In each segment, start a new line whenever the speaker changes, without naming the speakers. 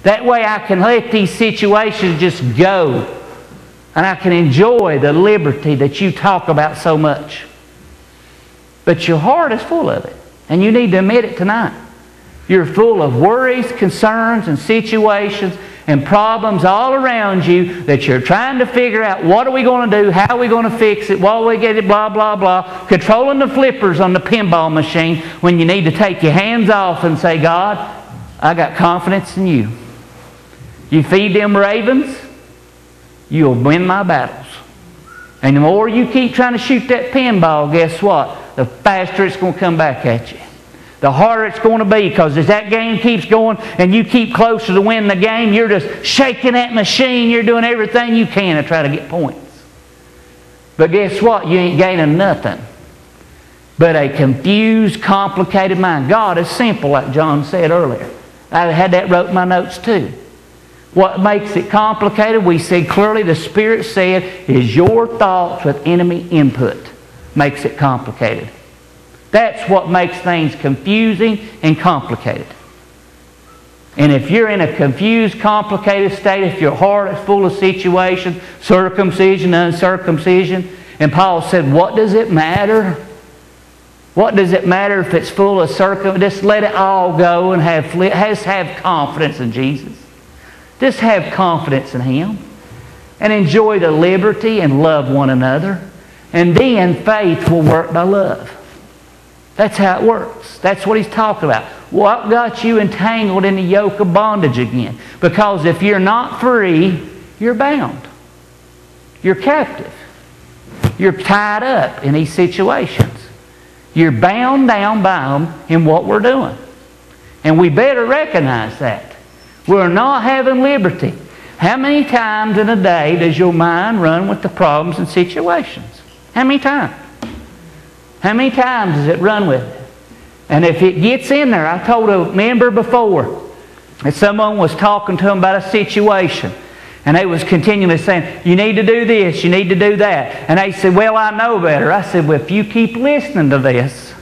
That way I can let these situations just go. And I can enjoy the liberty that you talk about so much. But your heart is full of it. And you need to admit it tonight. You're full of worries, concerns, and situations and problems all around you that you're trying to figure out what are we going to do, how are we going to fix it, what will we get it, blah, blah, blah. Controlling the flippers on the pinball machine when you need to take your hands off and say, God, I got confidence in you. You feed them ravens, you'll win my battles. And the more you keep trying to shoot that pinball, guess what? The faster it's going to come back at you. The harder it's going to be, because as that game keeps going and you keep closer to winning the game, you're just shaking that machine. You're doing everything you can to try to get points. But guess what? You ain't gaining nothing but a confused, complicated mind. God is simple, like John said earlier. I had that wrote in my notes too. What makes it complicated, we said clearly, the Spirit said, is your thoughts with enemy input makes it complicated. That's what makes things confusing and complicated. And if you're in a confused, complicated state, if your heart is full of situations, circumcision, uncircumcision, and Paul said, what does it matter? What does it matter if it's full of circumcision? Just let it all go and have confidence in Jesus. Just have confidence in Him. And enjoy the liberty and love one another. And then faith will work by love. That's how it works. That's what he's talking about. What got you entangled in the yoke of bondage again? Because if you're not free, you're bound. You're captive. You're tied up in these situations. You're bound down by them in what we're doing. And we better recognize that. We're not having liberty. How many times in a day does your mind run with the problems and situations? How many times? How many times does it run with it? And if it gets in there, I told a member before that someone was talking to them about a situation. And they was continually saying, you need to do this, you need to do that. And they said, well, I know better. I said, well, if you keep listening to this,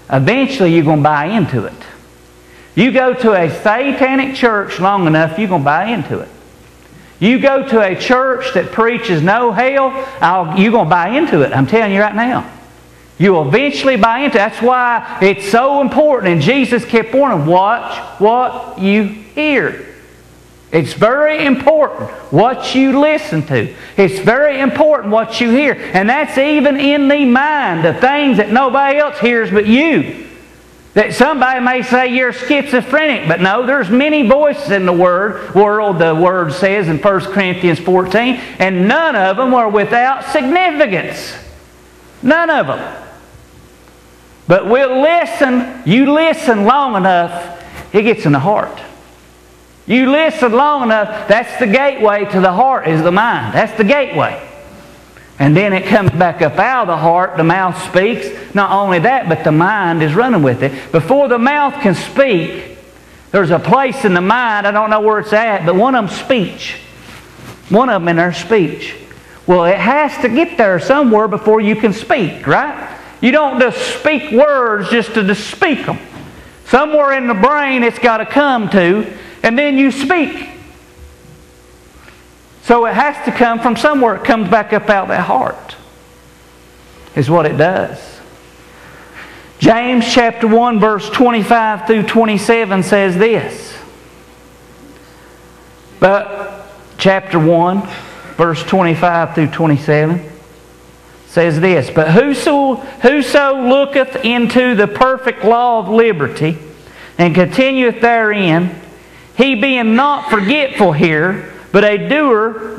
eventually you're going to buy into it. You go to a satanic church long enough, you're going to buy into it. You go to a church that preaches no hell, you're going to buy into it. I'm telling you right now. You'll eventually buy into it. That's why it's so important. And Jesus kept warning, watch what you hear. It's very important what you listen to. It's very important what you hear. And that's even in the mind, the things that nobody else hears but you. That somebody may say you're schizophrenic, but no, there's many voices in the world, the Word says in 1 Corinthians 14, and none of them are without significance. None of them. But we'll listen. You listen long enough, it gets in the heart. You listen long enough, that's the gateway to the heart, is the mind. That's the gateway. And then it comes back up out of the heart, the mouth speaks. Not only that, but the mind is running with it. Before the mouth can speak, there's a place in the mind, I don't know where it's at, but one of them's speech. One of them in their speech. Well, it has to get there somewhere before you can speak, right? You don't just speak words just to just speak them. Somewhere in the brain it's got to come to, and then you speak. So it has to come from somewhere. It comes back up out of that heart, is what it does. James chapter 1 verse 25 through 27 says this. But chapter 1 verse 25 through 27 says this. But whoso looketh into the perfect law of liberty and continueth therein, he being not forgetful here, but a doer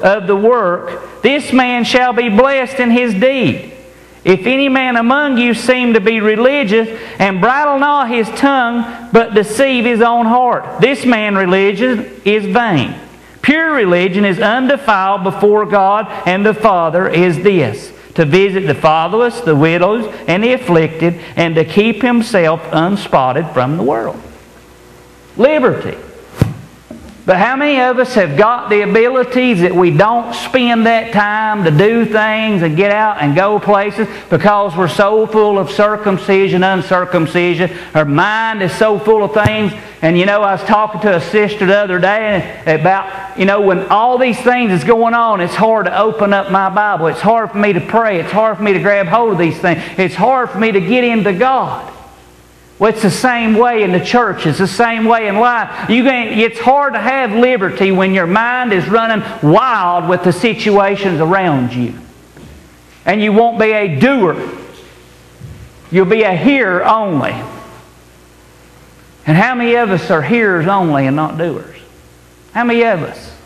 of the work, this man shall be blessed in his deed. If any man among you seem to be religious, and bridle not his tongue, but deceive his own heart, this man religion is vain. Pure religion is undefiled before God and the Father is this, to visit the fatherless, the widows, and the afflicted, and to keep himself unspotted from the world. Liberty. But how many of us have got the abilities that we don't spend that time to do things and get out and go places because we're so full of circumcision, uncircumcision. Our mind is so full of things. And I was talking to a sister the other day about, when all these things is going on, it's hard to open up my Bible. It's hard for me to pray. It's hard for me to grab hold of these things. It's hard for me to get into God. Well, it's the same way in the church. It's the same way in life. It's hard to have liberty when your mind is running wild with the situations around you. And you won't be a doer. You'll be a hearer only. And how many of us are hearers only and not doers? How many of us?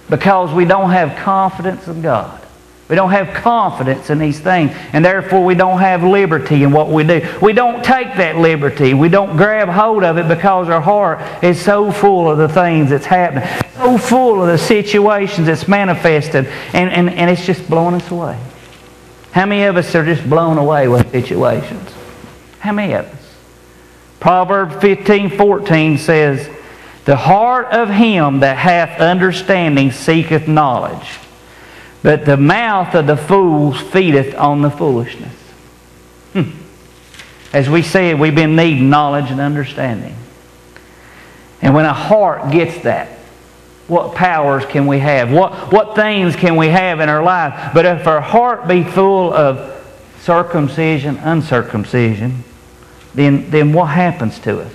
Because we don't have confidence in God. We don't have confidence in these things, and therefore we don't have liberty in what we do. We don't take that liberty. We don't grab hold of it because our heart is so full of the things that's happening, so full of the situations that's manifested, and it's just blowing us away. How many of us are just blown away with situations? How many of us? Proverbs 15:14 says, "The heart of him that hath understanding seeketh knowledge, but the mouth of the fools feedeth on the foolishness." As we said, we've been needing knowledge and understanding. And when a heart gets that, what powers can we have? What things can we have in our life? But if our heart be full of circumcision, uncircumcision, then what happens to us?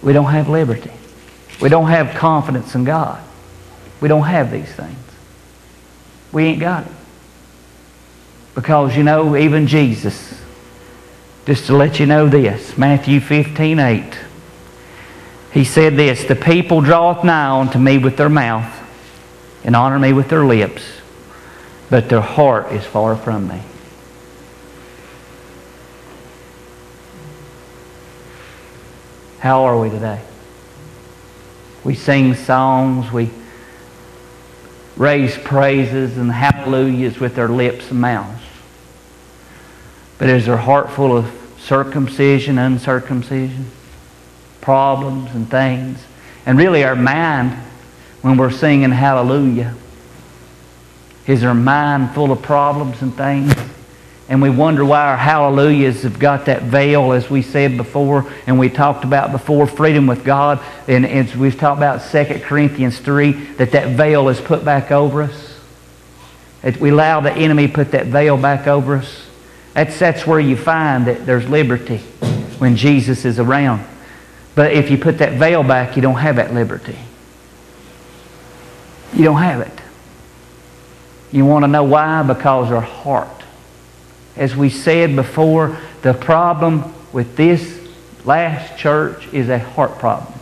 We don't have liberty. We don't have confidence in God. We don't have these things. We ain't got it. Because, even Jesus, just to let you know this, Matthew 15:8, He said this, "The people draweth nigh unto me with their mouth, and honor me with their lips, but their heart is far from me." How are we today? We sing songs, we raise praises and hallelujahs with our lips and mouths. But is our heart full of circumcision, uncircumcision, problems and things? And really our mind, when we're singing hallelujah, is our mind full of problems and things? And we wonder why our hallelujahs have got that veil, as we said before, and we talked about before, freedom with God. And as we've talked about 2 Corinthians 3, that veil is put back over us. We allow the enemy to put that veil back over us. That's where you find that there's liberty, when Jesus is around. But if you put that veil back, you don't have that liberty. You don't have it. You want to know why? Because our heart. As we said before, the problem with this last church is a heart problem.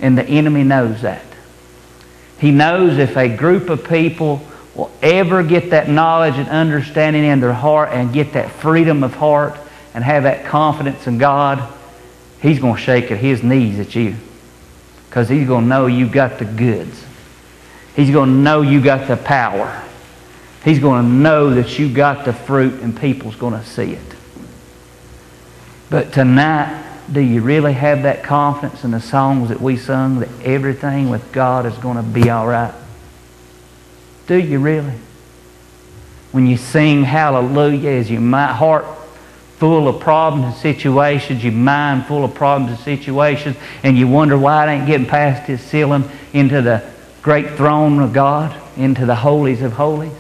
And the enemy knows that. He knows if a group of people will ever get that knowledge and understanding in their heart and get that freedom of heart and have that confidence in God, he's going to shake at his knees at you. Because he's going to know you got the goods. He's going to know you got the power. He's going to know that you got the fruit, and people's going to see it. But tonight, do you really have that confidence in the songs that we sung, that everything with God is going to be all right? Do you really? When you sing hallelujah, is your heart full of problems and situations, your mind full of problems and situations, and you wonder why it ain't getting past His ceiling into the great throne of God, into the holies of holies?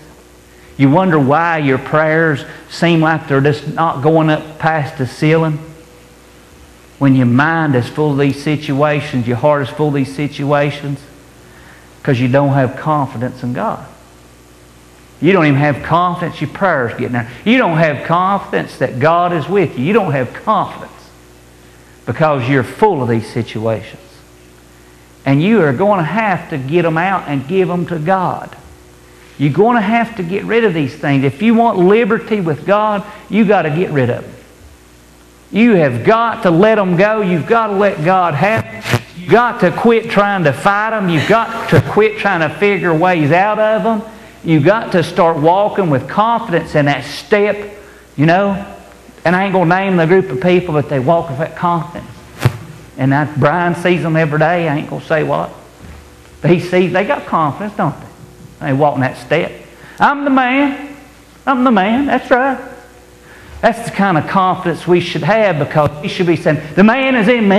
You wonder why your prayers seem like they're just not going up past the ceiling? When your mind is full of these situations, your heart is full of these situations, because you don't have confidence in God. You don't even have confidence your prayers getting there. You don't have confidence that God is with you. You don't have confidence because you're full of these situations. And you are going to have to get them out and give them to God. You're going to have to get rid of these things. If you want liberty with God, you've got to get rid of them. You have got to let them go. You've got to let God have them. You've got to quit trying to fight them. You've got to quit trying to figure ways out of them. You've got to start walking with confidence in that step, And I ain't going to name the group of people, but they walk with that confidence And that Brian sees them every day. I ain't going to say what. But he sees, they got confidence, don't they? They walk in that step. I'm the man. I'm the man. That's right. That's the kind of confidence we should have, because we should be saying, the man is in me.